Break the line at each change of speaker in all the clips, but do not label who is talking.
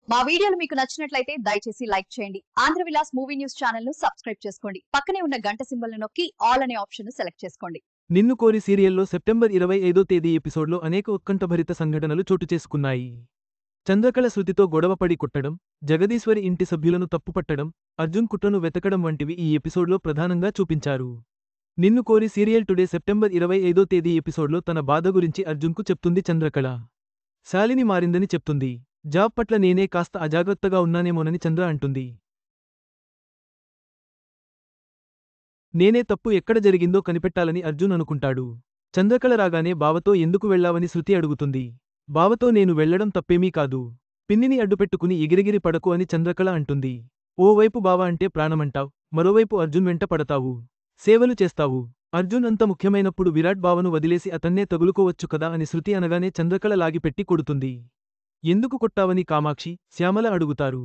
మా వీడియోలు మీకు నచ్చినట్లయితే దయచేసి లైక్ చేయండి. Andhra Vilas movie news channel ను సబ్స్క్రైబ్ చేసుకోండి. పక్కనే ఉన్న గంట సింబల్ ను నొక్కి ఆల్ అనే ఆప్షన్ ను సెలెక్ట్ చేసుకోండి.
నిన్ను కోరి సీరియల్లో సెప్టెంబర్ 25వ తేదీ ఎపిసోడ్లో అనేక ఉత్కంఠభరిత సంఘటనలు చోటు చేసుకున్నాయి. చంద్రకళ శృతితో గొడవపడి కొట్టడం, జగదీశ్వరి ఇంటి సభ్యులను తప్పుపట్టడం, అర్జున్ కుట్రను వెతకడం వంటివి ఈ ఎపిసోడ్లో ప్రధానంగా చూపించారు. నిన్ను కోరి సీరియల్ టుడే సెప్టెంబర్ 25వ తేదీ ఎపిసోడ్లో తన బాధ గురించి అర్జున్కు చెప్తుంది చంద్రకళ. శాలిని మారిందని చెప్తుంది. జాబ్ పట్ల నేనే కాస్త అజాగ్రత్తగా ఉన్నానేమోనని చంద్ర అంటుంది. నేనే తప్పు ఎక్కడ జరిగిందో కనిపెట్టాలని అర్జున్ అనుకుంటాడు. చంద్రకళ రాగానే బావతో ఎందుకు వెళ్లావని శృతి అడుగుతుంది. బావతో నేను వెళ్లడం తప్పేమీ కాదు. పిన్నిని అడ్డుపెట్టుకుని ఎగిరెగిరి పడకు అని చంద్రకళ అంటుంది. ఓవైపు బావ అంటే ప్రాణమంటావ్, మరోవైపు అర్జున్ వెంట పడతావు. సేవలు చేస్తావు. అర్జున్ అంత ముఖ్యమైనప్పుడు విరాట్ బావను వదిలేసి అతన్నే తగులుకోవచ్చు కదా అని శృతి అనగానే చంద్రకళ లాగిపెట్టి కొడుతుంది. ఎందుకు కొట్టావని కామాక్షి, శ్యామల అడుగుతారు.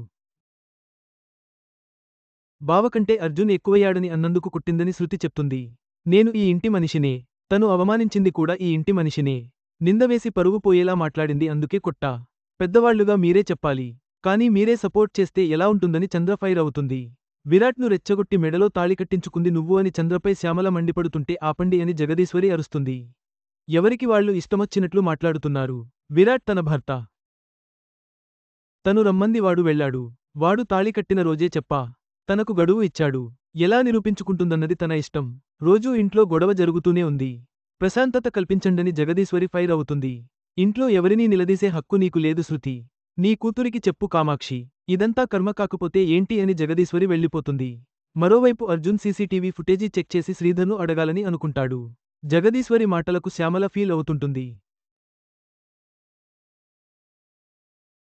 బావకంటే అర్జున్ ఎక్కువయ్యాడని అన్నందుకు కొట్టిందని శృతి చెప్తుంది. నేను ఈ ఇంటి మనిషినే. తను అవమానించింది కూడా ఈ ఇంటి మనిషినే. నిందవేసి పరువు పోయేలా మాట్లాడింది అందుకే కొట్టా. పెద్దవాళ్లుగా మీరే చెప్పాలి. కానీ మీరే సపోర్ట్ చేస్తే ఎలా ఉంటుందని చంద్ర ఫైర్ అవుతుంది. విరాట్ను రెచ్చగొట్టి మెడలో తాళి కట్టించుకుంది నువ్వు అని చంద్రపై శ్యామల మండిపడుతుంటే ఆపండి అని జగదీశ్వరి అరుస్తుంది. ఎవరికి వాళ్లు ఇష్టమొచ్చినట్లు మాట్లాడుతున్నారు. విరాట్ తన భర్త. తను రమ్మంది వాడు వెళ్లాడు. వాడు తాళి కట్టిన రోజే చెప్పా. తనకు గడువు ఇచ్చాడు. ఎలా నిరూపించుకుంటుందన్నది తన ఇష్టం. రోజూ ఇంట్లో గొడవ జరుగుతూనే ఉంది. ప్రశాంతత కల్పించండని జగదీశ్వరి ఫైర్ అవుతుంది. ఇంట్లో ఎవరినీ నిలదీసే హక్కు నీకు లేదు శృతి. నీ కూతురికి చెప్పు కామాక్షి. ఇదంతా కర్మ కాకపోతే ఏంటి అని జగదీశ్వరి వెళ్ళిపోతుంది. మరోవైపు అర్జున్ సీసీటీవీ ఫుటేజీ చెక్ చేసి శ్రీధర్ను అడగాలని అనుకుంటాడు. జగదీశ్వరి మాటలకు శ్యామల ఫీల్ అవుతుంటుంది.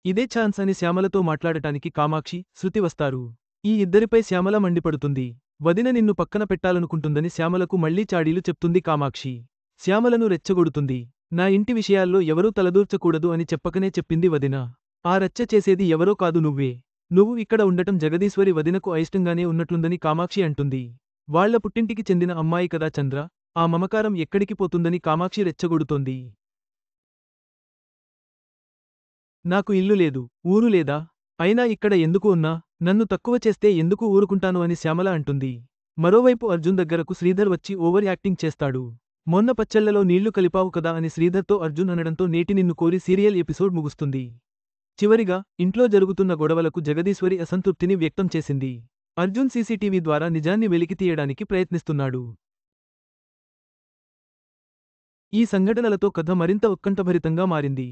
ఇదే ఛాన్స్ అని శ్యామలతో మాట్లాడటానికి కామాక్షి, శృతి వస్తారు. ఈ ఇద్దరిపై శ్యామల మండిపడుతుంది. వదిన నిన్ను పక్కన పెట్టాలనుకుంటుందని శ్యామలకు మళ్లీ చాడీలు చెప్తుంది కామాక్షి. శ్యామలను రెచ్చగొడుతుంది. నా ఇంటి విషయాల్లో ఎవరూ తలదూర్చకూడదు అని చెప్పకనే చెప్పింది వదిన. ఆ రచ్చ చేసేది ఎవరో కాదు నువ్వే. నువ్వు ఇక్కడ ఉండటం జగదీశ్వరి వదినకు అయిష్టంగానే ఉన్నట్లుందని కామాక్షి అంటుంది. వాళ్ల పుట్టింటికి చెందిన అమ్మాయి కదా చంద్ర, ఆ మమకారం ఎక్కడికి పోతుందని కామాక్షి రెచ్చగొడుతోంది. నాకు ఇల్లు లేదు, ఊరు లేదా? అయినా ఇక్కడ ఎందుకు ఉన్నా? నన్ను తక్కువ చేస్తే ఎందుకు ఊరుకుంటాను అని శ్యామల అంటుంది. మరోవైపు అర్జున్ దగ్గరకు శ్రీధర్ వచ్చి ఓవర్ యాక్టింగ్ చేస్తాడు. మొన్న పచ్చళ్లలో నీళ్లు కలిపావు కదా అని శ్రీధర్తో అర్జున్ అనడంతో నేటి నిన్ను కోరి సీరియల్ ఎపిసోడ్ ముగుస్తుంది. చివరిగా ఇంట్లో జరుగుతున్న గొడవలకు జగదీశ్వరి అసంతృప్తిని వ్యక్తం చేసింది. అర్జున్ సీసీటీవీ ద్వారా నిజాన్ని వెలికితీయడానికి ప్రయత్నిస్తున్నాడు. ఈ సంఘటనలతో కథ మరింత ఉత్కంఠభరితంగా మారింది.